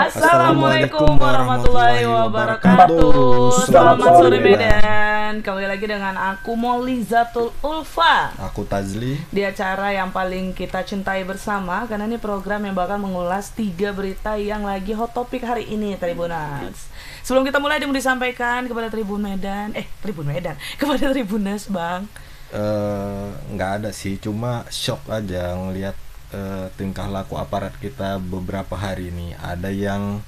Assalamualaikum warahmatullahi wabarakatuh. Selamat sore Medan. Kembali lagi dengan aku Maulizatul Ulfa. Aku Tazli. Di acara yang paling kita cintai bersama, karena ini program yang bakal mengulas 3 berita yang lagi hot topic hari ini, Tribuners. Sebelum kita mulai, mau disampaikan kepada Tribun Medan, kepada Tribuners, Bang. Nggak ada sih, cuma shock aja ngelihat tingkah laku aparat kita beberapa hari ini. Ada yang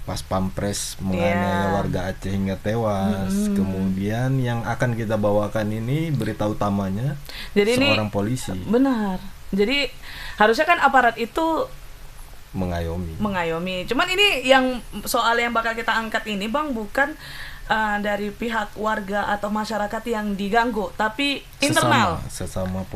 pas pampres menganiaya warga Aceh hingga tewas. Kemudian yang akan kita bawakan ini berita utamanya, jadi seorang polisi. Benar. Jadi harusnya kan aparat itu mengayomi. Cuman ini yang soal yang bakal kita angkat ini, Bang, bukan dari pihak warga atau masyarakat yang diganggu, tapi internal sesama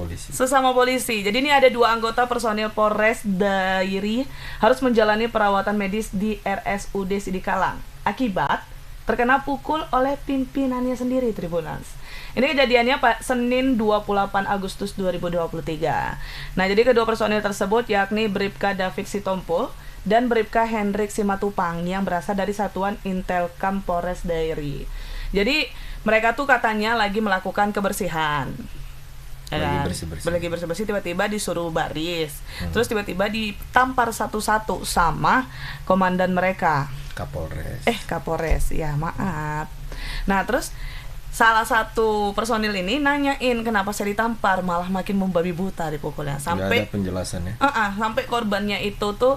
polisi. Jadi ini ada 2 anggota personil Polres Dairi harus menjalani perawatan medis di RSUD Sidikalang akibat terkena pukul oleh pimpinannya sendiri, Tribuners. Ini kejadiannya Senin 28 Agustus 2023. Nah, jadi kedua personil tersebut yakni Bribka David Sitompul dan Bribka Hendrik Simatupang yang berasal dari Satuan Intelkam Polres Dairi. Jadi mereka tuh katanya lagi melakukan kebersihan. Lagi bersih-bersih tiba-tiba disuruh baris. Terus tiba-tiba ditampar satu-satu sama komandan mereka. Kapolres. Ya, maaf. Nah, terus salah satu personil ini nanyain kenapa saya ditampar, malah makin membabi buta dipukulnya. Sampai ada penjelasannya. Sampai korbannya itu tuh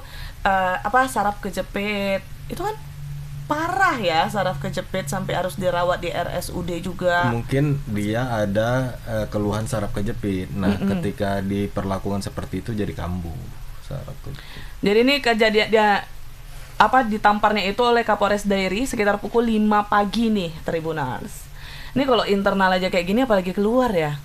saraf kejepit. Itu kan parah ya, saraf kejepit sampai harus dirawat di RSUD juga. Mungkin dia ada keluhan saraf kejepit. Nah, ketika diperlakukan seperti itu jadi kambuh saraf kejepit. Jadi ini kejadian dia ditamparnya itu oleh Kapolres Dairi sekitar pukul 5 pagi nih, Tribuners. Ini kalau internal aja kayak gini, apalagi keluar ya.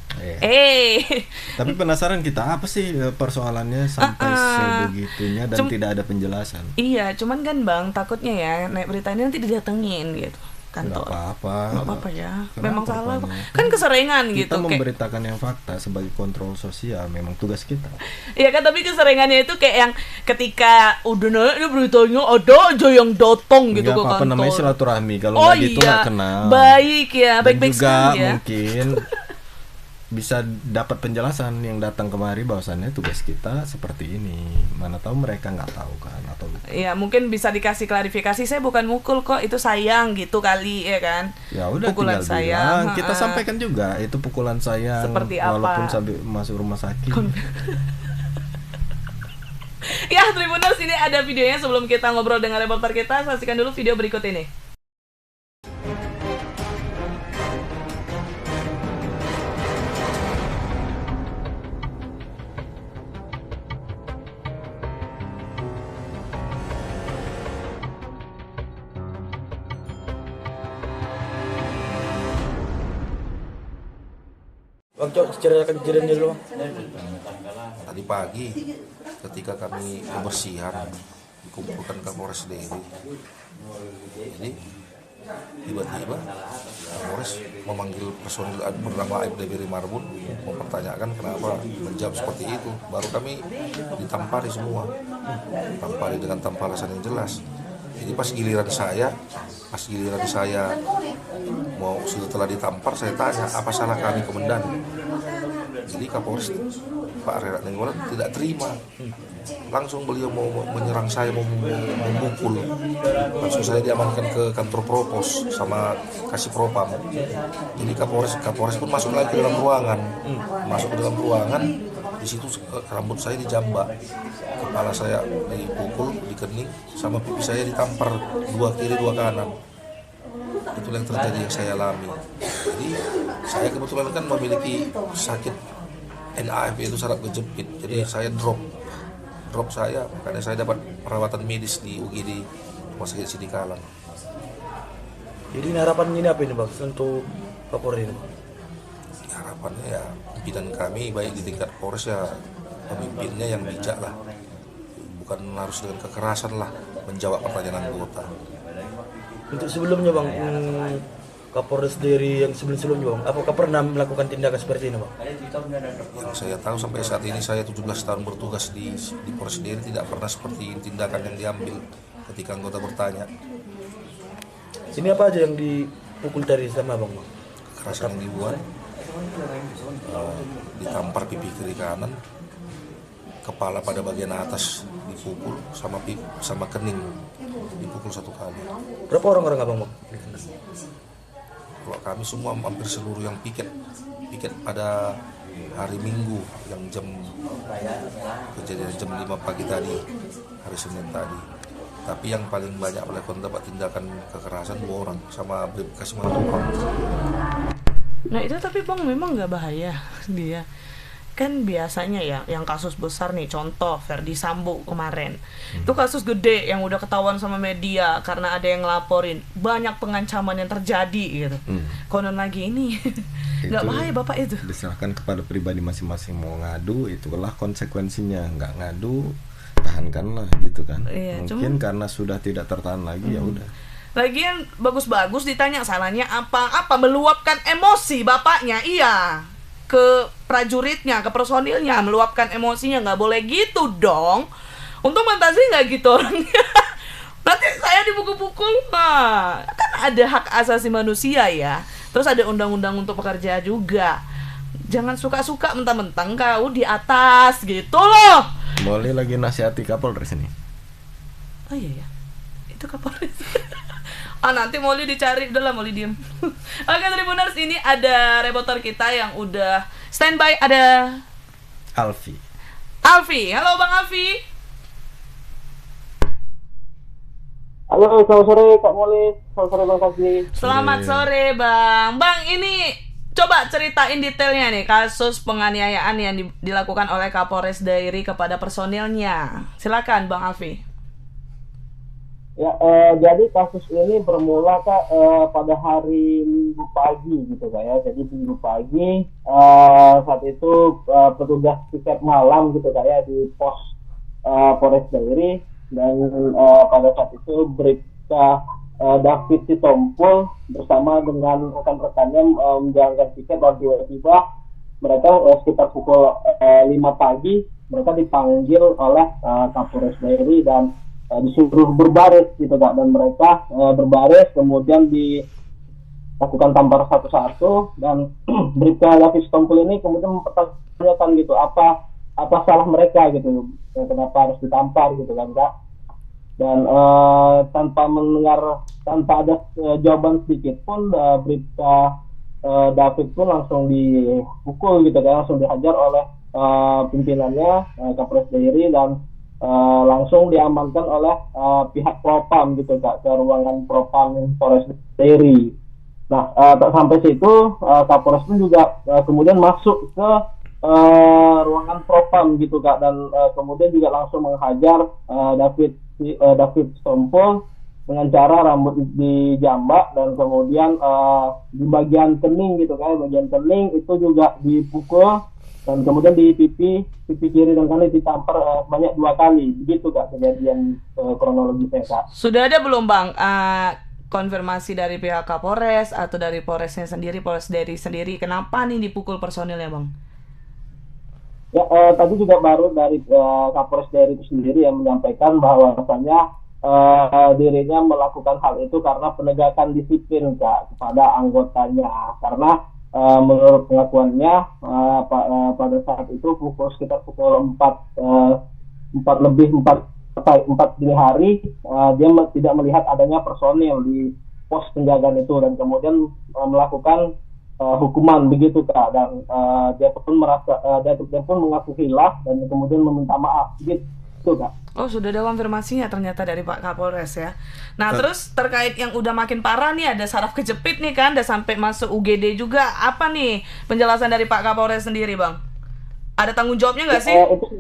Tapi penasaran kita, apa sih persoalannya sampai sebegitunya dan tidak ada penjelasan. Iya, cuman kan Bang, takutnya ya naik berita ini nanti didatengin gitu kantor. Nggak apa-apa ya. Kenapa memang salah rupanya? kan keseringan kita gitu. Kita memberitakan yang fakta sebagai kontrol sosial, memang tugas kita. Iya kan, tapi keseringannya itu kayak yang ketika udah naik beritanya ada aja yang datang gitu ke kantor. Apa namanya, silaturahmi. Kalau nggak gitu nggak kenal. Baik ya, baik-baik sekali ya. juga Mungkin bisa dapat penjelasan yang datang kemari bahwasannya tugas kita seperti ini. Mana tahu mereka nggak tahu kan atau lupa. Ya mungkin bisa dikasih klarifikasi, saya bukan mukul kok, itu sayang gitu kali ya kan. Ya udah, pukulan sayang. Kita sampaikan juga itu pukulan sayang. Seperti apa? Walaupun sampai masuk rumah sakit. Ya, Tribuners, ini ada videonya. Sebelum kita ngobrol dengan reporter kita, saksikan dulu video berikut ini. Bang, ceritakan kejadian dulu. Tadi pagi ketika kami kebersihan dikumpulkan ke Polres Dairi, jadi tiba-tiba Polres memanggil personil bernama Aibda Biri Marbun, mempertanyakan kenapa menjawab seperti itu. Baru kami ditampari semua, tampari dengan tamparan yang jelas. Jadi pas giliran saya mau setelah ditampar, saya tanya apa salah kami komandan. Jadi Kapolres Pak Rerat Nenggolan tidak terima, langsung beliau mau menyerang saya, mau memukul. Langsung saya diamankan ke kantor Propos sama Kasih Propam. Jadi Kapolres pun masuk lagi ke dalam ruangan, di situ rambut saya dijambak, kepala saya dipukul di kening, sama pipi saya ditampar 2 kiri 2 kanan. Itulah yang terjadi, yang saya alami. Jadi saya kebetulan kan memiliki sakit NAF, itu saraf kejepit. Jadi saya drop saya, makanya saya dapat perawatan medis di UGD Rumah Sakit Sidikalang. Jadi harapan ini apa ini Bang untuk Kapolri ini? Harapannya ya pimpinan kami baik di tingkat Polres ya pemimpinnya yang bijak lah, bukan harus dengan kekerasan lah menjawab pertanyaan anggota. Untuk sebelumnya bang, Kapolres dari yang sebelum-sebelumnya bang, apakah pernah melakukan tindakan seperti ini bang? Yang saya tahu sampai saat ini saya 17 tahun bertugas di Polres Deri tidak pernah seperti tindakan yang diambil ketika anggota bertanya. Ini apa aja yang dipukul tadi sama bang? Kekerasan yang dibuat, ditampar pipi kiri kanan, kepala pada bagian atas dipukul, sama kening dipukul 1 kali. Berapa orang-orang abang bang? Kalau kami semua hampir seluruh yang piket pada hari Minggu yang kejadian jam 5 pagi tadi, hari Senin tadi. Tapi yang paling banyak melakukan tindakan kekerasan 2 orang sama Bribka Simatupang. Nah itu tapi bang memang nggak bahaya dia? Kan biasanya ya yang kasus besar nih, contoh Verdi Sambo kemarin itu kasus gede yang udah ketahuan sama media karena ada yang ngelaporin, banyak pengancaman yang terjadi gitu. Konon lagi ini nggak bahaya bapak itu? Diserahkan kepada pribadi masing-masing, mau ngadu itulah konsekuensinya, nggak ngadu tahankanlah gitu kan. Iya, mungkin karena sudah tidak tertahan lagi ya udah. Lagian bagus-bagus ditanya salahnya apa meluapkan emosi bapaknya, iya, ke prajuritnya, ke personilnya, meluapkan emosinya, nggak boleh gitu dong. Untung Fantasi nggak gitu orangnya. Nanti saya dipukul-pukul, nah kan ada hak asasi manusia ya. Terus ada undang-undang untuk pekerja juga. Jangan suka-suka mentang-mentang kau di atas gitu loh. Boleh lagi nasihati Kapolres ini. Oh iya ya, itu Kapolres. Nanti Molly dicari, udahlah Molly diem. Oke Tribuners, ini ada reporter kita yang udah standby, ada Alfi. Halo Bang Alfi. Halo, selamat sore Kak Molly, selamat sore Bang Kasih. Selamat sore Bang. Bang ini coba ceritain detailnya nih kasus penganiayaan yang dilakukan oleh Kapolres Dairi kepada personilnya. Silakan Bang Alfi. Ya, jadi kasus ini bermula Kak pada hari Minggu pagi gitu Kak ya. Jadi Minggu pagi saat itu petugas tiket malam gitu Kak ya di pos Polres Dairi, dan pada saat itu Bribka David Sitompul bersama dengan rekan-rekannya menjalankan tiket, dan tiba-tiba mereka sekitar pukul 5 pagi mereka dipanggil oleh Kapolres Dairi dan disuruh berbaris gitu Kak, dan mereka berbaris kemudian dilakukan tampar satu-satu, dan Bribka David Sitompul ini kemudian mempertanyakan gitu apa salah mereka gitu, kenapa harus ditampar gitu kan Kak. Dan tanpa ada jawaban sedikit pun Bribka David pun langsung dipukul gitu kan, langsung dihajar oleh pimpinannya Kapolres Dairi, dan langsung diamankan oleh pihak Propam gitu Kak, ke ruangan Propam Polres Dairi. Nah, tak sampai situ Kapolres pun juga kemudian masuk ke ruangan Propam gitu Kak, dan kemudian juga langsung menghajar David Sitompul dengan cara rambut dijambak, dan kemudian di bagian kening gitu Kak, bagian kening itu juga dipukul, dan kemudian di pipi kiri dan kanan ditampar banyak 2 kali begitu Kak kejadian kronologisnya Kak. Sudah ada belum Bang konfirmasi dari pihak Kapolres atau dari Polresnya sendiri, Polres Dairi sendiri, kenapa nih dipukul personilnya Bang? Ya, tadi juga baru dari Kapolres Dairi itu sendiri yang menyampaikan bahwasanya dirinya melakukan hal itu karena penegakan disiplin Kak kepada anggotanya, karena menurut pengakuannya pada saat itu sekitar pukul 4 dini hari dia tidak melihat adanya personil di pos penjagaan itu, dan kemudian melakukan hukuman begitu Kak, dan dia pun mengaku hilaf dan kemudian meminta maaf gitu Kak. Oh, sudah ada konfirmasinya ternyata dari Pak Kapolres ya. Nah, terus terkait yang udah makin parah nih, ada saraf kejepit nih kan, udah sampai masuk UGD juga. Apa nih penjelasan dari Pak Kapolres sendiri, Bang? Ada tanggung jawabnya nggak sih? Itu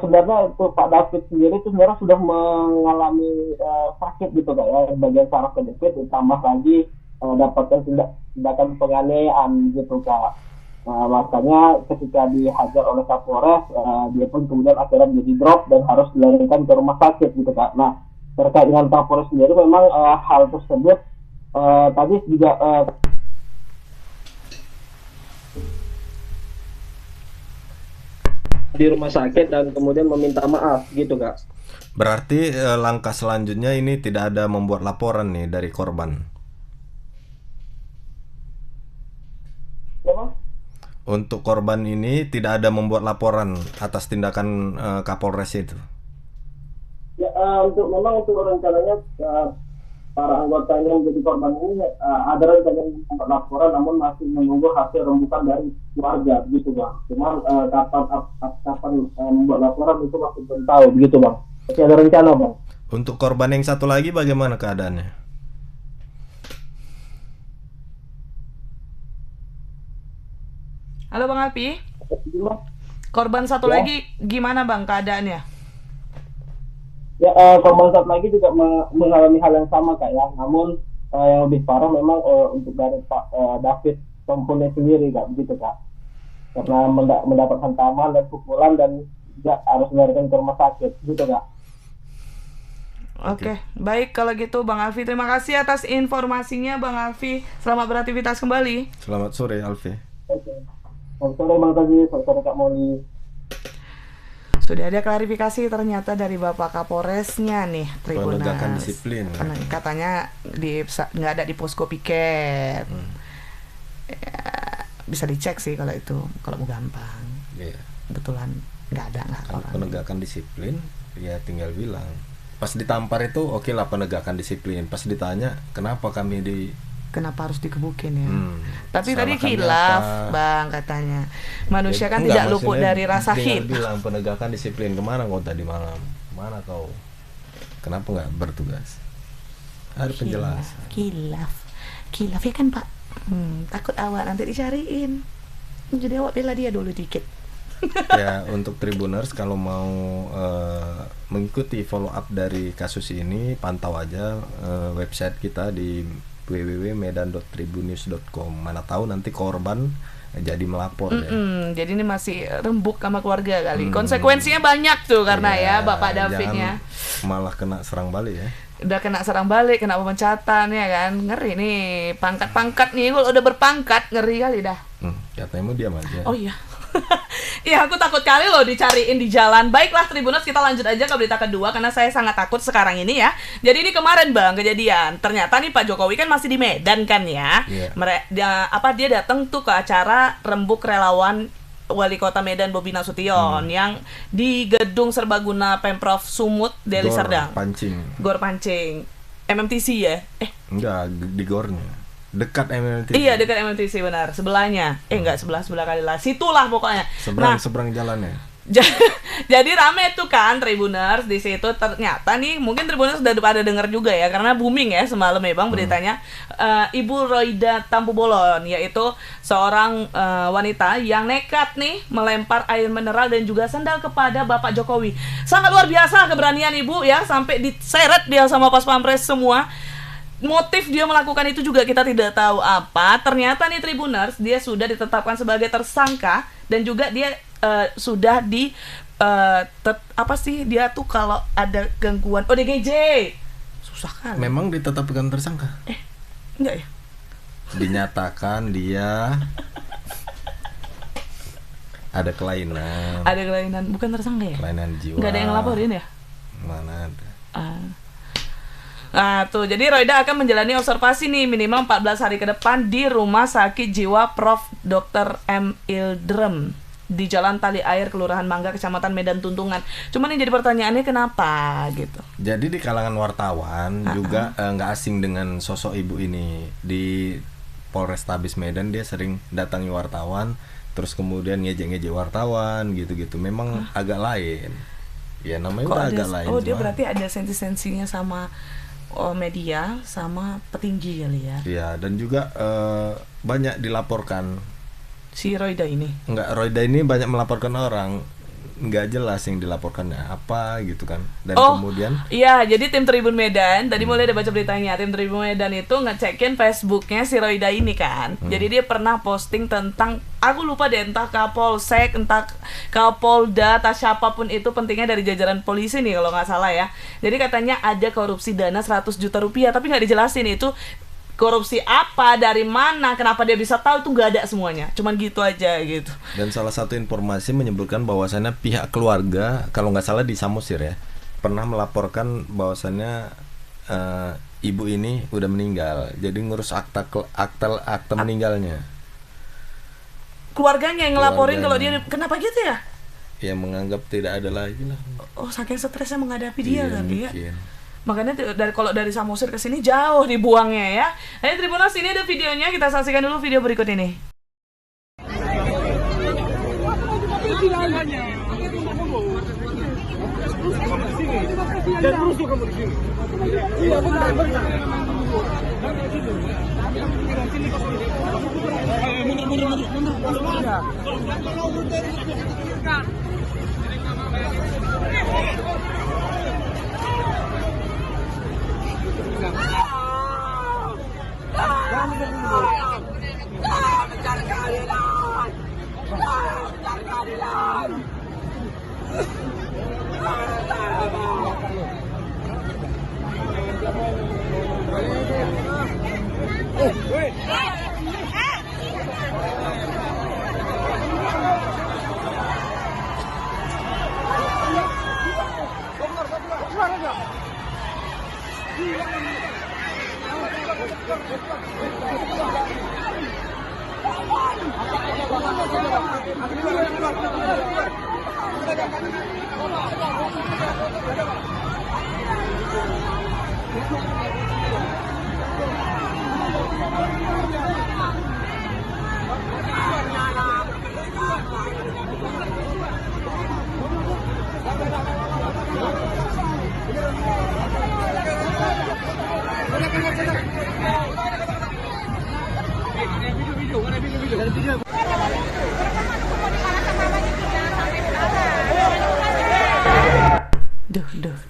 sebenarnya itu Pak David sendiri itu sebenarnya sudah mengalami sakit gitu Kak ya, bagian saraf kejepit, ditambah lagi dapatkan tindakan penganiayaan gitu Kak. Makanya ketika dihajar oleh Kapolres, dia pun kemudian akhirnya menjadi drop dan harus dilarikan ke rumah sakit gitu Kak. Nah, terkait dengan Kapolres sendiri memang hal tersebut tadi juga di rumah sakit dan kemudian meminta maaf gitu Kak. Berarti langkah selanjutnya ini tidak ada membuat laporan nih dari korban. Ya, Bang? Untuk korban ini tidak ada membuat laporan atas tindakan Kapolres itu. Ya, untuk rencananya para anggota yang menjadi korban ini ada rencana membuat laporan, namun masih menunggu hasil rembukan dari keluarga, begitu Bang. Cuma kapan membuat laporan itu masih belum tahu, begitu Bang. Masih ada rencana Bang. Untuk korban yang satu lagi bagaimana keadaannya? Halo Bang Alfi, korban satu Ya. lagi gimana Bang keadaannya? Ya, korban satu lagi juga mengalami hal yang sama Kak ya. Namun yang lebih parah memang untuk dari Pak David Tompone sendiri Kak, begitu Kak. Karena mendapat hantaman dan pukulan dan juga harus dilarikan ke rumah sakit, gitu Kak. Oke, baik kalau gitu Bang Alfi, terima kasih atas informasinya Bang Alfi. Selamat beraktivitas kembali. Selamat sore Alfi. Oke. Selamat sore Bang Kaji, selamat sore Kak Moli. Sudah ada klarifikasi ternyata dari Bapak Kapolresnya nih, Tribunas. Penegakan disiplin. Katanya nggak ada di posko piket. Ya, bisa dicek sih kalau itu, kalau mau gampang. Iya. Kebetulan nggak ada Kan orang. penegakan disiplin, ya tinggal bilang. Pas ditampar itu oke lah penegakan disiplin. Pas ditanya kenapa kami Kenapa harus dikebukin ya? Tapi salah tadi kami khilaf apa? Bang katanya. Manusia kan Enggak, tidak luput maksudnya dari rasa tinggal khilaf. bilang penegakan disiplin. Kemana kau tadi malam? Kemana kau? Kenapa nggak bertugas? Ada penjelasan. Khilaf ya kan Pak. Takut awak nanti dicariin. Jadi awak bela dia dulu dikit. Ya untuk Tribuners kalau mau mengikuti follow up dari kasus ini, pantau aja website kita di www.medan.tribunnews.com. Mana tahu nanti korban jadi melapor ya. Jadi ini masih rembuk sama keluarga kali. Konsekuensinya banyak tuh karena ya Bapak Davidnya jangan malah kena serang balik ya. udah kena serang balik, kena pemecatan ya kan. Ngeri nih, pangkat-pangkat nih kalau udah berpangkat ngeri kali dah. Katanya diam aja. Oh iya. Iya, aku takut kali loh dicariin di jalan. Baiklah Tribuners, kita lanjut aja ke berita kedua karena saya sangat takut sekarang ini ya. Jadi ini kemarin Bang kejadian. Ternyata nih Pak Jokowi kan masih di Medan kan ya. Iya. Dia datang tuh ke acara rembuk relawan Wali Kota Medan Bobi Nasution yang di gedung serbaguna Pemprov Sumut Deli Serdang. Gor Pancing. MMTC ya? Enggak, di gornya. Dekat MMTC. Iya, dekat MMTC benar. Sebelahnya. Enggak, sebelah kali lah. Situlah pokoknya. Seberang jalannya. Jadi rame tuh kan Tribuners di situ. Ternyata nih mungkin Tribuners udah pada denger juga ya karena booming ya semalam ya Bang beritanya. Ibu Roida Tampubolon, yaitu seorang wanita yang nekat nih melempar air mineral dan juga sandal kepada Bapak Jokowi. Sangat luar biasa keberanian ibu ya, sampai diseret dia sama pas pampres semua. Motif dia melakukan itu juga kita tidak tahu apa. Ternyata nih Tribuners, dia sudah ditetapkan sebagai tersangka dan juga dia sudah di apa sih dia tuh kalau ada gangguan ODGJ. Susah kan? Memang ditetapkan tersangka? Enggak ya? Dinyatakan dia ada kelainan. Ada kelainan, bukan tersangka ya? Kelainan jiwa. Enggak ada yang ngelaporin ya? Mana ada. Nah tuh, jadi Roida akan menjalani observasi nih minimal 14 hari ke depan di Rumah Sakit Jiwa Prof. Dr. M. Ildrem di Jalan Tali Air, Kelurahan Mangga, Kecamatan Medan Tuntungan. Cuman yang jadi pertanyaannya kenapa gitu. Jadi di kalangan wartawan juga nggak asing dengan sosok ibu ini. Di Polrestabes Medan dia sering datangi wartawan, terus kemudian ngejek-ngejek wartawan gitu-gitu. Memang agak lain. Ya namanya udah agak lain. Oh, dia berarti ada sensi-sensinya sama media sama petinggi kali ya. Iya, dan juga banyak dilaporkan. Si Roida ini. Roida ini banyak melaporkan orang. nggak jelas yang dilaporkannya apa gitu kan. Dan Oh, kemudian iya, jadi tim Tribun Medan tadi mulai ada baca beritanya. Tim Tribun Medan itu ngecekin Facebooknya si Roida ini kan. Jadi dia pernah posting tentang, aku lupa deh, entah Kapolsek, entah Kapolda, entah siapapun itu, pentingnya dari jajaran polisi nih kalau nggak salah ya. Jadi katanya ada korupsi dana 100 juta rupiah, tapi nggak dijelasin itu korupsi apa, dari mana, kenapa dia bisa tahu, itu nggak ada semuanya. Cuman gitu aja gitu. dan salah satu informasi menyebutkan bahwasannya pihak keluarga, kalau nggak salah di Samosir ya, pernah melaporkan bahwasannya ibu ini udah meninggal. Jadi ngurus akta meninggalnya. Keluarganya yang ngelaporin kalau Keluarganya. dia, kenapa gitu ya? Ya menganggap tidak ada lagi lah. Oh, saking stresnya menghadapi dia Iya, kali ya. mungkin. Makanya kalau dari Samosir ke sini jauh dibuangnya ya. Ayo Tribuners, ini ada videonya, kita saksikan dulu video berikut ini.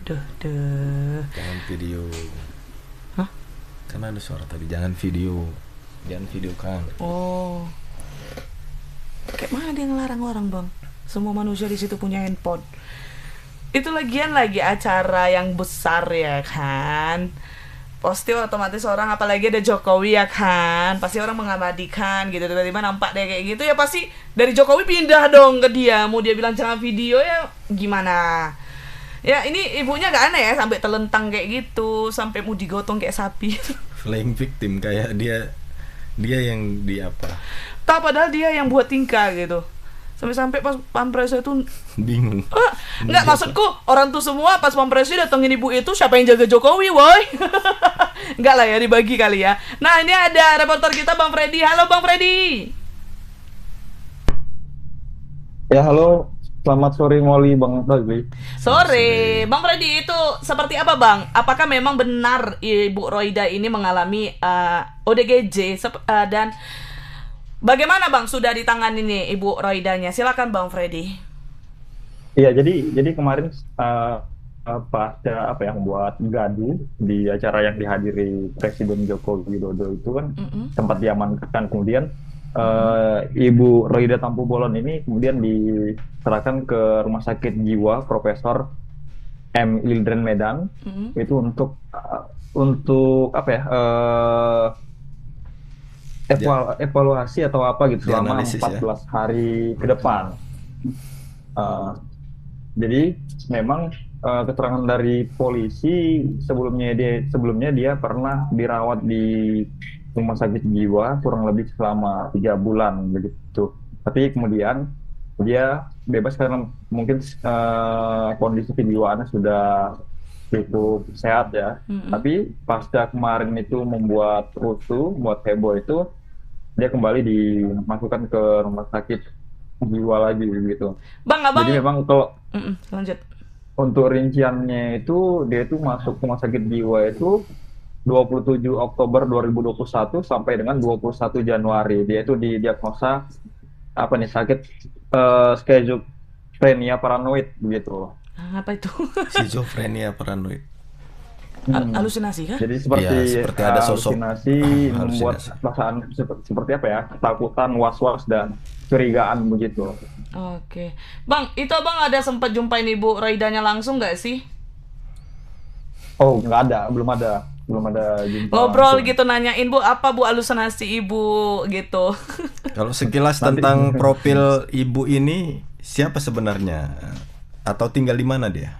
Duh. Jangan video. Hah? Karena ada suara tadi, jangan video. Jangan videokan. Oh. Kayak mana dia ngelarang orang, Bang? Semua manusia di situ punya handphone. Itu lagian lagi acara yang besar ya kan. Pasti otomatis orang, apalagi ada Jokowi ya kan, pasti orang mengabadikan gitu. Tiba-tiba nampak deh kayak gitu ya, pasti dari Jokowi pindah dong ke dia. Mau dia bilang jangan video ya gimana. Ya ini ibunya gak aneh ya, sampai telentang kayak gitu, sampai mau digotong kayak sapi. Playing victim, kayak dia yang di apa? Tak, padahal dia yang buat tingkah gitu. Sampai-sampai pas pampresnya itu Bingung. nggak, maksudku orang tuh semua pas pampresnya datengin ibu itu, siapa yang jaga Jokowi, woi? Enggak lah ya, dibagi kali ya. Nah, ini ada reporter kita Bang Freddy. Halo Bang Freddy. Ya, halo. Selamat sore Molly, Bang Ragli. Sore, Bang Freddy, itu seperti apa Bang? Apakah memang benar Ibu Roida ini mengalami ODGJ dan bagaimana Bang sudah ditangani nih Ibu Roidanya? Silakan Bang Freddy. Iya, jadi kemarin pasca membuat gaduh di acara yang dihadiri Presiden Joko Widodo itu kan sempat diamankan, kemudian Ibu Roida Tampu Bolon ini kemudian diserahkan ke Rumah Sakit Jiwa Profesor M. Ildren Medan itu untuk evaluasi atau apa gitu selama Dianalisis, 14 hari ke depan. Jadi memang keterangan dari polisi sebelumnya dia pernah dirawat di Rumah Sakit Jiwa kurang lebih selama 3 bulan begitu. Tapi kemudian dia bebas karena mungkin kondisi kejiwaannya sudah cukup sehat ya. Tapi pasca kemarin itu membuat rusuh, membuat heboh itu, dia kembali dimasukkan ke Rumah Sakit Jiwa lagi gitu. Bang, abang. Jadi memang kalau lanjut. untuk rinciannya itu, dia itu masuk Rumah Sakit Jiwa itu 27 Oktober 2021 sampai dengan 21 Januari. Dia itu didiagnosa sakit schizofrenia paranoid begitu. Apa itu? Schizofrenia paranoid. Halusinasi kah? Jadi seperti, Iya, seperti ada sosok halusinasi, membuat halusinasi. perasaan seperti apa ya, ketakutan, was-was dan curigaan begitu. Oke. Bang, itu abang ada sempat jumpain Ibu Roidanya langsung nggak sih? Oh, nggak ada, belum ada jumpa Ngobrol langsung. gitu, nanyain Bu, apa Bu halusinasi Ibu gitu. Kalau sekilas tentang profil ibu ini, siapa sebenarnya? Atau tinggal di mana dia?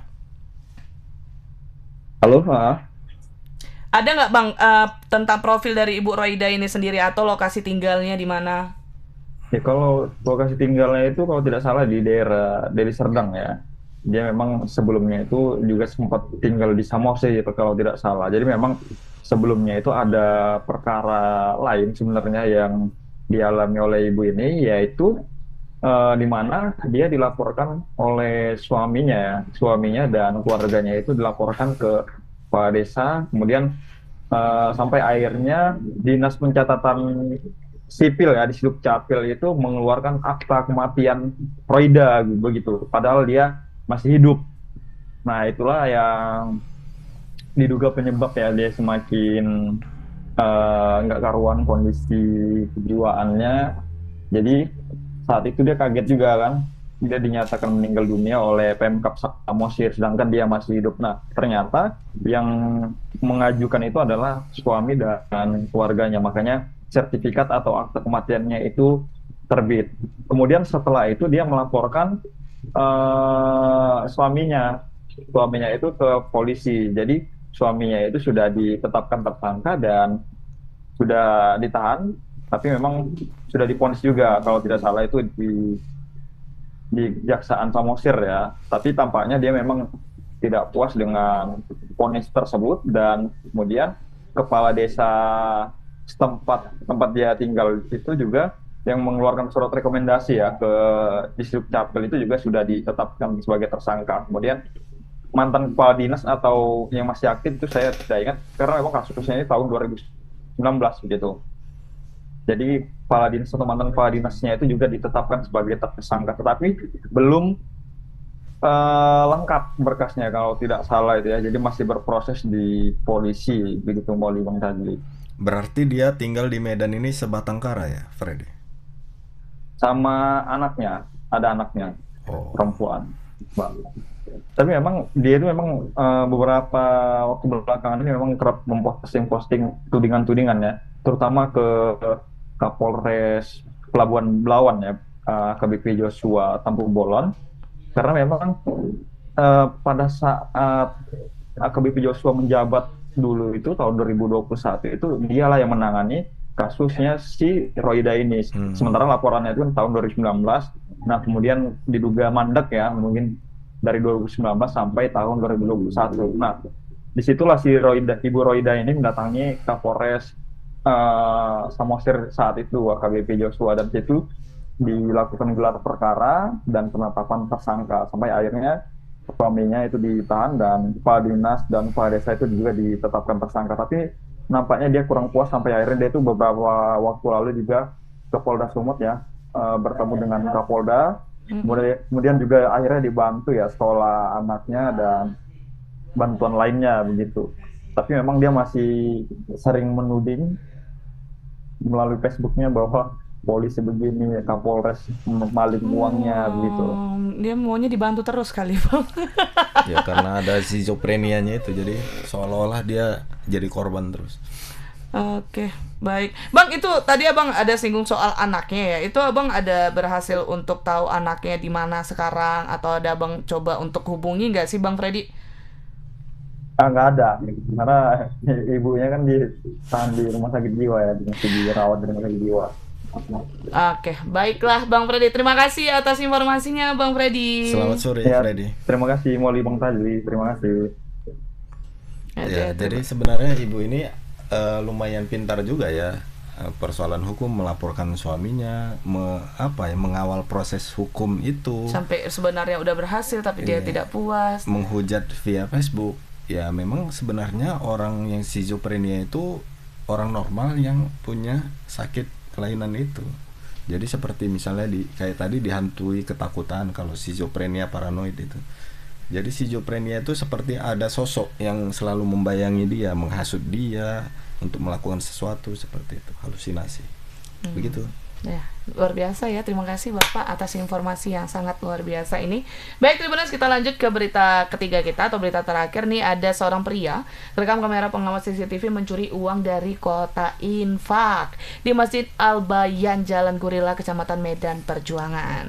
Halo, Ada nggak Bang tentang profil dari Ibu Roida ini sendiri atau lokasi tinggalnya di mana? ya kalau lokasi tinggalnya itu kalau tidak salah di daerah Deli Serdang ya. Dia memang sebelumnya itu juga sempat tinggal di Samosir gitu kalau tidak salah. Jadi memang sebelumnya itu ada perkara lain sebenarnya yang dialami oleh ibu ini, yaitu di mana dia dilaporkan oleh suaminya dan keluarganya itu dilaporkan ke Kepala Desa, kemudian sampai akhirnya Dinas Pencatatan Sipil ya di Dukcapil itu mengeluarkan akta kematian Roida begitu, padahal dia masih hidup. Nah itulah yang diduga penyebab ya dia semakin nggak karuan kondisi kejiwaannya. Jadi saat itu dia kaget juga kan, dia dinyatakan meninggal dunia oleh Pemkab Samosir sedangkan dia masih hidup. Nah ternyata yang mengajukan itu adalah suami dan keluarganya, makanya sertifikat atau akta kematiannya itu terbit. Kemudian setelah itu dia melaporkan suaminya itu ke polisi. Jadi suaminya itu sudah ditetapkan tersangka dan sudah ditahan, tapi memang sudah divonis juga kalau tidak salah itu di Kejaksaan Samosir ya. Tapi tampaknya dia memang tidak puas dengan vonis tersebut dan kemudian kepala desa tempat dia tinggal itu juga yang mengeluarkan surat rekomendasi ya ke Distrik Capil itu juga sudah ditetapkan sebagai tersangka. Kemudian mantan kepala dinas atau yang masih aktif itu saya tidak ingat karena memang kasusnya ini tahun 2019 begitu. Jadi kepala dinas atau mantan kepala dinasnya itu juga ditetapkan sebagai tersangka, tetapi belum lengkap berkasnya kalau tidak salah itu ya. Jadi masih berproses di polisi begitu Molly Bang Tadli. Berarti dia tinggal di Medan ini sebatang kara ya, Freddy? Sama anaknya, ada anaknya perempuan, Bang. Tapi memang dia itu memang beberapa waktu belakangan ini memang kerap memposting tudingan-tudingan ya, terutama ke Kapolres Pelabuhan Belawan ya, AKBP Joshua Tampu Bolon, karena memang pada saat AKBP Joshua menjabat dulu itu tahun 2021 itu dialah yang menangani kasusnya si Roida ini. Sementara laporannya itu kan tahun 2019. Nah kemudian diduga mandek ya, mungkin dari 2019 sampai tahun 2021. Nah disitulah si Ibu Roida ini mendatangi Kapolres Samosir saat itu AKBP Joshua, dan situ dilakukan gelar perkara dan penetapan tersangka sampai akhirnya suaminya itu ditahan dan kepala dinas dan kepala desa itu juga ditetapkan tersangka. Tapi nampaknya dia kurang puas sampai akhirnya dia itu beberapa waktu lalu juga ke Polda Sumut ya, bertemu dengan Kapolda, kemudian juga akhirnya dibantu ya sekolah anaknya dan bantuan lainnya begitu. Tapi memang dia masih sering menuding melalui Facebooknya bahwa polisi begini, Kapolres maling uangnya begitu. Dia maunya dibantu terus kali Bang. Ya karena ada schizofrenianya itu, jadi seolah-olah dia jadi korban terus. Oke, baik. Bang, itu tadi Abang ada singgung soal anaknya ya. Itu Abang ada berhasil untuk tahu anaknya di mana sekarang, atau ada Abang coba untuk hubungi nggak sih Bang Freddy? Nggak ada, karena ibunya kan ditahan di rumah sakit jiwa ya, masih dirawat di rumah sakit jiwa. Oke, baiklah Bang Freddy. Terima kasih atas informasinya Bang Freddy. Selamat sore Ya, Freddy. terima kasih Molly Bang Tadli, terima kasih. Ya, jadi sebenarnya ibu ini lumayan pintar juga ya, persoalan hukum, melaporkan suaminya, mengawal proses hukum itu. Sampai sebenarnya udah berhasil tapi dia tidak puas. Menghujat via Facebook. Ya memang sebenarnya orang yang schizophrenia itu orang normal yang punya sakit kelainan itu. Jadi seperti misalnya kayak tadi dihantui ketakutan, kalau schizophrenia paranoid itu. Jadi schizophrenia itu seperti ada sosok yang selalu membayangi dia, menghasut dia untuk melakukan sesuatu, seperti itu, halusinasi. Begitu. Ya, luar biasa ya. Terima kasih Bapak atas informasi yang sangat luar biasa ini. Baik Tribuners, kita lanjut ke berita ketiga kita atau berita terakhir nih. Ada seorang pria terekam kamera pengawas CCTV mencuri uang dari kota infak di Masjid Al-Bayan, Jalan Gurila, Kecamatan Medan Perjuangan.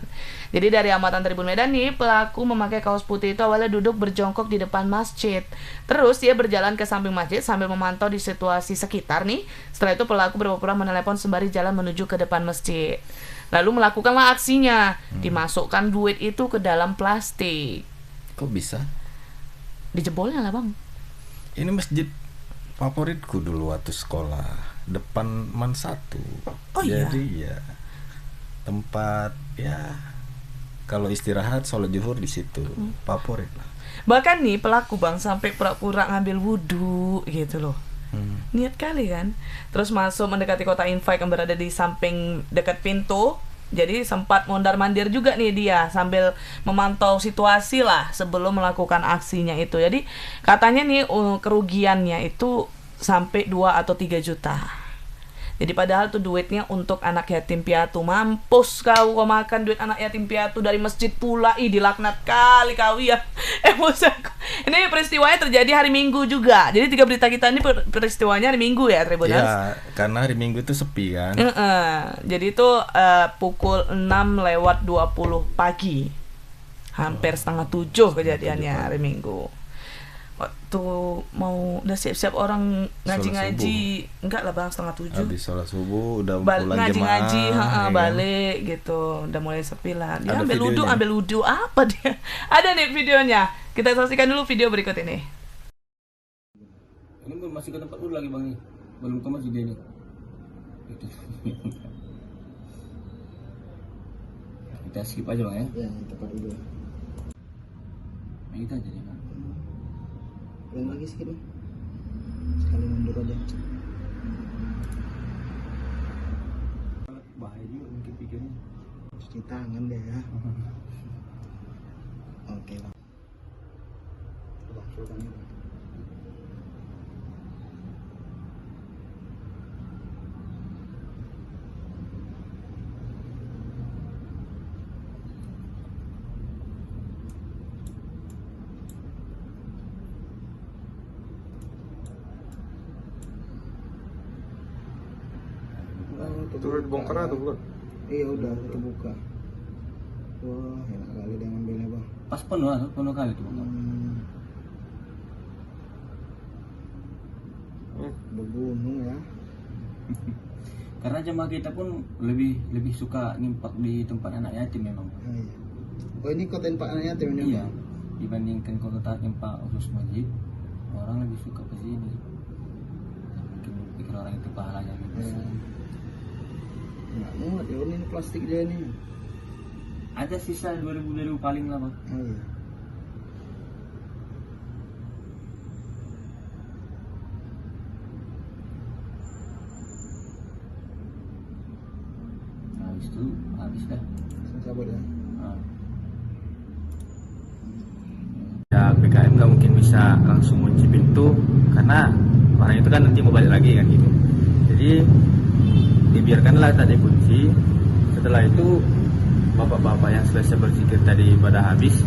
Jadi dari amatan Tribun Medan nih, pelaku memakai kaos putih itu awalnya duduk berjongkok di depan masjid. Terus dia berjalan ke samping masjid sambil memantau di situasi sekitar nih. Setelah itu pelaku berpura-pura menelepon sembari jalan menuju ke depan masjid. Lalu melakukanlah aksinya, dimasukkan duit itu ke dalam plastik. Kok bisa? Dijebolnya lah Bang. Ini masjid favoritku dulu waktu sekolah, depan Man 1. Oh iya? Jadi ya tempat ya kalau istirahat sholat zuhur di situ, favorit lah. Bahkan nih pelaku Bang sampai pura-pura ngambil wudhu gitu loh. Niat kali kan. Terus masuk mendekati kota infak yang berada di samping dekat pintu. Jadi sempat mondar-mandir juga nih dia sambil memantau situasi lah sebelum melakukan aksinya itu. Jadi katanya nih kerugiannya itu sampai 2 atau 3 juta. Jadi padahal tuh duitnya untuk anak yatim piatu. Mampus kau makan duit anak yatim piatu dari masjid pula. Ih, dilaknat kali kau ya. Emosi aku. Ini peristiwanya terjadi hari Minggu juga. Jadi 3 berita kita ini peristiwanya hari Minggu ya, Tribuners. Ya, karena hari Minggu itu sepi kan. Jadi itu pukul 6:20 pagi. Hampir setengah 7 kejadiannya hari Minggu. Waktu mau udah siap-siap orang ngaji-ngaji, enggak lah Bang, setengah 7. Habis sholat subuh udah pulang ngaji-ngaji, jemaah, balik gitu. Udah mulai sepi lah. Dia Ada ambil wudhu apa dia? Ada nih videonya. Kita saksikan dulu video berikut ini. Ini masih ke tempat dulu lagi Bang nih. Belum ke masjid ini. Kita skip aja Bang ya. Ya, tempat dulu. Nah, kita aja nih Bang. Yang lagi sedikit nih. Sekali mundur aja. Bahaya juga mungkin pikirnya. Cuci tangan deh ya. Oke Bang. Coba sultan. Turun bongkar atau belum? Iya udah terbuka. Wah enak kali dia ngambilnya Bang. Pas penuh kali tuh Bang. Bergunung ya. Karena jemaah kita pun lebih suka ngimpak di tempat anak yatim memang. Oh, iya. Oh ini kota Pak anak yatim ini? Iya. Dibandingkan kota ngimpak khusus masjid, orang lebih suka ke sini. Mungkin pikir orang itu pahalanya lebih besar. Nggak muat ya, ini plastik dia nih. Ada sisa 2000 paling lah Bang. Oh iya. Nah, habis dah. Sabar ya. Ya PKM nggak mungkin bisa langsung kunci pintu karena orang itu kan nanti mau balik lagi kan gitu. Jadi dibiarkanlah tadi kunci. Setelah itu bapak-bapak yang selesai berzikir tadi pada habis,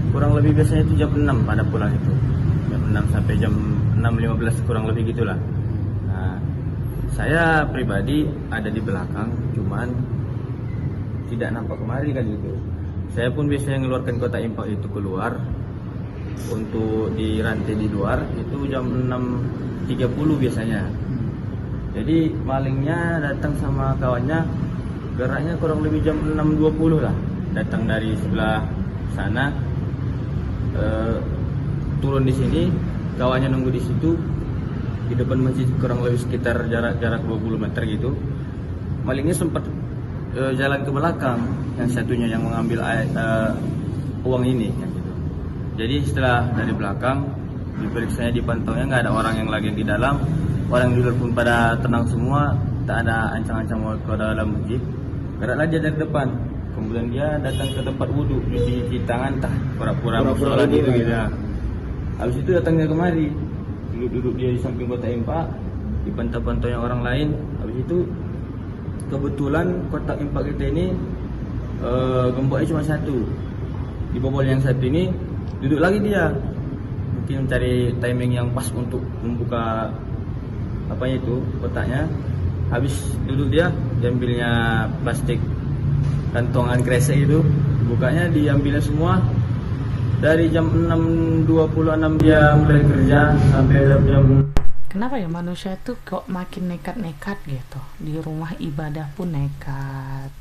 kurang lebih biasanya itu jam 6 pada pulang itu, jam 6 sampai jam 6.15 kurang lebih gitulah. Nah, saya pribadi ada di belakang, cuman tidak nampak kemari kan gitu. Saya pun biasanya mengeluarkan kotak infak itu keluar untuk dirantai di luar itu jam 6.30 biasanya. Jadi malingnya datang sama kawannya, geraknya kurang lebih jam 6.20 lah. Datang dari sebelah sana, turun di sini, kawannya nunggu di situ, di depan masjid kurang lebih sekitar jarak 20 meter gitu. Malingnya sempat jalan ke belakang, yang satunya yang mengambil uang ini. Gitu. Jadi setelah dari belakang, diperiksanya, dipantaunya nggak ada orang yang lagi di dalam. Orang di luar pun pada tenang semua, tak ada ancang-ancang mau ke dalam masjid. geraklah dia dari depan. Kemudian dia datang ke tempat wudhu, cuci tangan, tah pura-pura sholat gitu ya. Habis itu datang dia kemari, duduk dia di samping kotak impak, dipantau-pantau yang orang lain. Habis itu kebetulan kotak impak kita ini gemboknya cuma satu. Di bobol yang satu ini duduk lagi dia, mungkin mencari timing yang pas untuk membuka apanya itu kotaknya. Habis duduk dia, diambilnya plastik kantongan kresek itu, bukanya diambilnya semua. Dari jam 6.26 dia mulai kerja sampai jam. Kenapa ya manusia tuh kok makin nekat-nekat gitu? Di rumah ibadah pun nekat,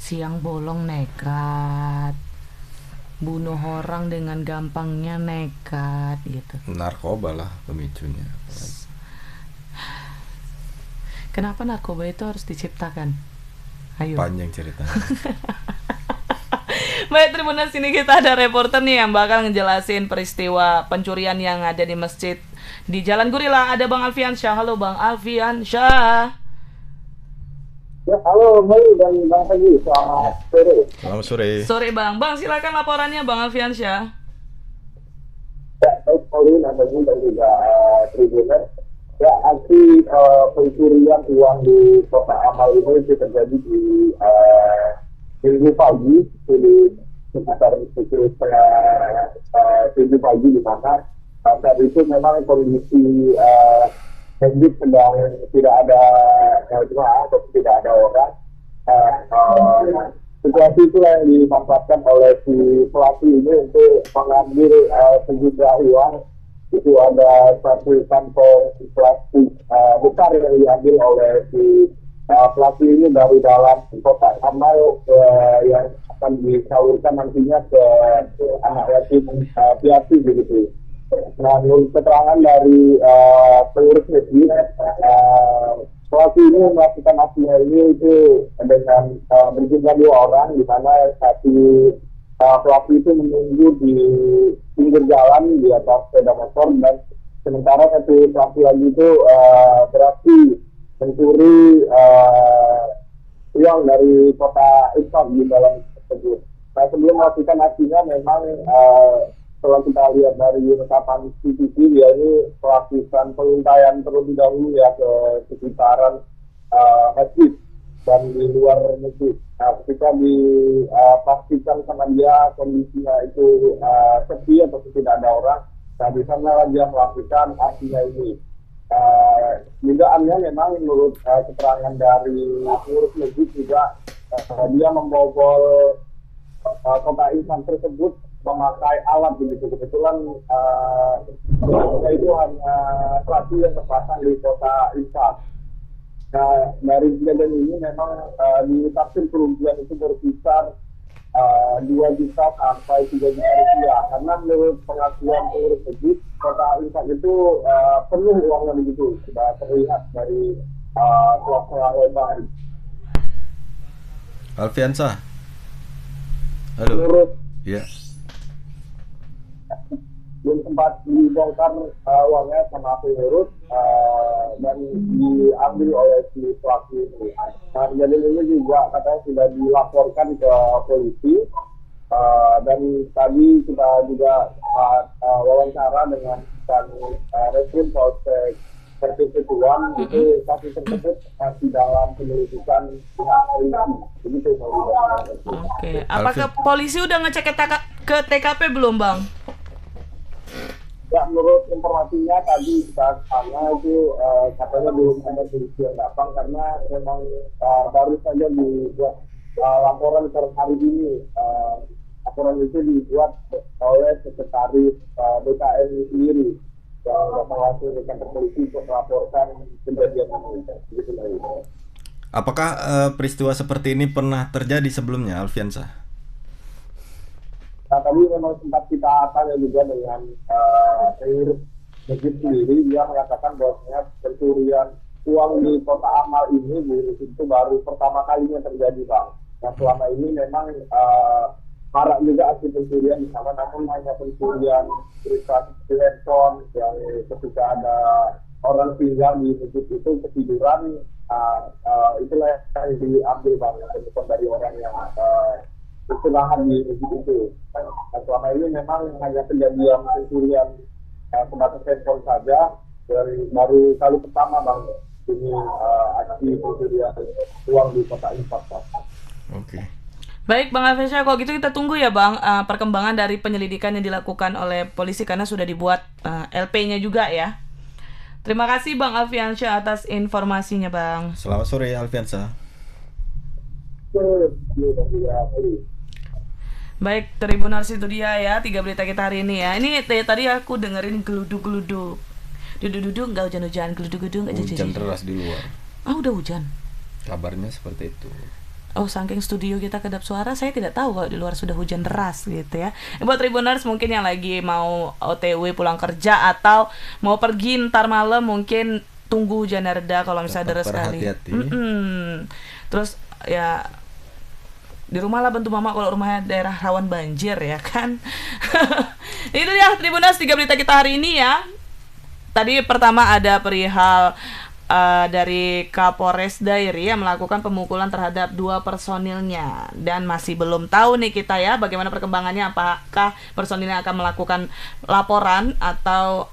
siang bolong nekat, bunuh orang dengan gampangnya nekat gitu. Narkoba lah pemicunya. Kenapa narkoba itu harus diciptakan? Ayo. Panjang ceritanya. Baik, Tribuners, ini kita ada reporter nih yang bakal ngejelasin peristiwa pencurian yang ada di masjid di Jalan Gurila. Ada Bang Alfiansyah. Halo Bang Alfiansyah. Ya, halo Mei dan Bang Haji. Selamat sore. Selamat sore. Sore Bang. Bang, silakan laporannya Bang Alfiansyah. Ya, baik Pauline dan juga Tribuners. Ya, aksi pencurian uang di Kota Amal ini terjadi di Minggu pagi di sekitar pukul 7 pagi, di mana saat itu memang kondisi masjid sedang tidak ada jemaah atau tidak ada orang. Situasi itulah yang dimanfaatkan oleh si pelaku ini untuk mengambil sejumlah uang. Itu ada satu kantong plastik besar yang diambil oleh si pelaku ini dari dalam kotak amal yang akan disalurkan nantinya ke anak yatim piatu begitu. Nah, menurut keterangan dari pengurus masjid, pelaku ini melakukan aksinya ini itu dengan berjumlah 2 orang, di mana satu pelaku itu menunggu di pinggir jalan di atas sepeda motor, dan sementara satu pelaku lagi itu beraksi mencuri uang dari kota Islam di dalam tersebut. Nah, sebelum melakukan aksinya memang setelah kita lihat dari rekaman CCTV, dia ini melakukan pengintaian terlebih dahulu ya ke sekitaran masjid dan di luar masjid. Nah, ketika dipastikan sama dia kondisinya itu sepi atau tidak ada orang, nah di sana dia melakukan aksinya ini. Dugaannya memang menurut keterangan dari pengurus masjid juga dia membobol kota Insan tersebut memakai alat begitu. Kebetulan itu hanya satu yang terpasang di kota Insan. Nah, dari kejadian ini memang ditaksir kerugian itu berkisar 2 juta sampai 3 juta rupiah, karena menurut pengakuan pengurus masjid kota Insan itu penuh uangnya begitu, sudah terlihat dari suara lebar. Alfiansyah. Halo. Menurut Iya. belum sempat dibongkar uangnya sama pengurus dan diambil oleh si pelaku ini. Nah, kejadian ini juga katanya sudah dilaporkan ke polisi, dan tadi kita juga wawancara dengan Reskrim Polsek Persekutuan, itu kasus tersebut masih dalam penyelidikan pihak polisi. Begitu. Oke. Apakah polisi udah ngecek ke TKP belum, Bang? Ya, menurut informasinya tadi kita sana itu katanya belum ada polisi yang datang, karena memang baru saja dibuat laporan per hari ini. Laporan itu dibuat oleh sekretaris BKN sendiri yang datang langsung ke kantor polisi untuk melaporkan kejadian ini. Begitu lagi. Apakah peristiwa seperti ini pernah terjadi sebelumnya, Alfiansyah? Nah, tadi memang sempat kita tanya juga dengan pengurus masjid sendiri, dia mengatakan bahwasanya pencurian uang di Kota Amal ini itu baru pertama kalinya terjadi, Bang. Nah, selama ini memang marak juga aksi pencurian di sana, namun hanya pencurian berupa handphone yang ketika ada orang tinggal di masjid itu ketiduran, Itulah yang diambil bang, bukan dari orang yang istirahat di itu. Dan selama ini memang hanya kejadian pencurian sebatas handphone saja, baru kali pertama bang ini aksi pencurian uang di kota Infak. Oke. Baik Bang Alfiansyah, kalau gitu kita tunggu ya Bang perkembangan dari penyelidikan yang dilakukan oleh polisi karena sudah dibuat LP-nya juga ya. Terima kasih Bang Alfiansyah atas informasinya Bang. Selamat sore Alfiansyah. Baik, Tribuners itu dia ya 3 berita kita hari ini ya. Ini tadi aku dengerin geluduk-geluduk. Duduk-duduk nggak hujan-hujan, geluduk-geluduk nggak Hujan deras di luar. Udah hujan. Kabarnya seperti itu. Oh, saking studio kita kedap suara, saya tidak tahu kalau di luar sudah hujan deras gitu ya. Buat Tribuners mungkin yang lagi mau OTW pulang kerja atau mau pergi ntar malam, mungkin tunggu hujan reda kalau misalnya deras sekali. Terus ya di rumah lah bantu mama kalau rumahnya daerah rawan banjir ya kan. Itu dia Tribuners 3 berita kita hari ini ya. Tadi pertama ada perihal dari Kapolres Dairi yang melakukan pemukulan terhadap 2 personilnya, dan masih belum tahu nih kita ya bagaimana perkembangannya, apakah personilnya akan melakukan laporan atau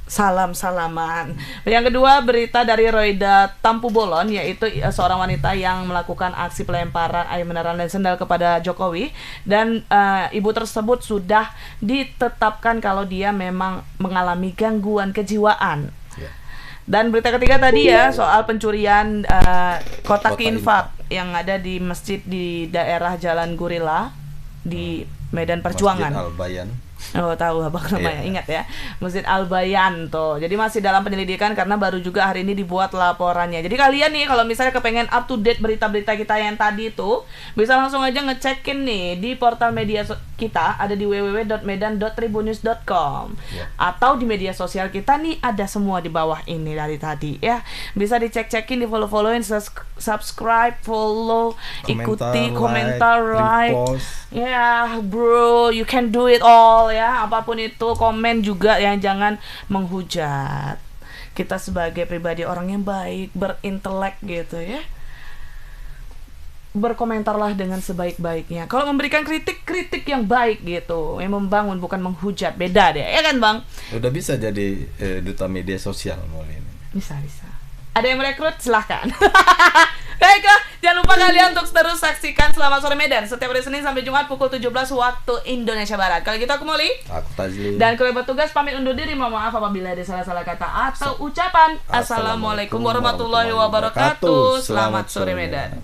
salam-salaman. Yang kedua berita dari Roida Tampu Bolon, yaitu seorang wanita yang melakukan aksi pelemparan air mineral dan sendal kepada Jokowi, dan ibu tersebut sudah ditetapkan kalau dia memang mengalami gangguan kejiwaan. Dan berita ketiga tadi ya soal pencurian kotak infak yang ada di masjid di daerah Jalan Gurila di Medan Perjuangan. Masjid Al-Bayan. Oh, tahu abang namanya, ingat ya, Masjid Al-Bayan tuh. Jadi masih dalam penyelidikan karena baru juga hari ini dibuat laporannya. Jadi kalian nih kalau misalnya kepengen up to date berita-berita kita yang tadi itu, bisa langsung aja ngecekin nih di portal media kita, ada di www.medan.tribunnews.com atau di media sosial kita nih ada semua di bawah ini dari tadi ya. Bisa dicek-cekin, di follow-followin, subscribe, follow, ikuti, komentar, like. Ya, bro, you can do it all ya. Apapun itu, komen juga yang jangan menghujat. Kita sebagai pribadi orang yang baik, berintelek gitu ya. Berkomentarlah dengan sebaik-baiknya. Kalau memberikan kritik yang baik gitu, yang membangun bukan menghujat. Beda deh, ya kan Bang? Udah bisa jadi duta media sosial mulai ini. Bisa. Ada yang merekrut? Silahkan. Baiklah, jangan lupa kalian untuk terus saksikan Selamat Sore Medan setiap hari Senin sampai Jumat pukul 17 waktu Indonesia Barat. Kalau gitu aku Molly, aku Tazli, dan kru bertugas pamit undur diri. Mohon maaf apabila ada salah-salah kata atau ucapan. Assalamualaikum warahmatullahi wabarakatuh. Selamat Sore Medan.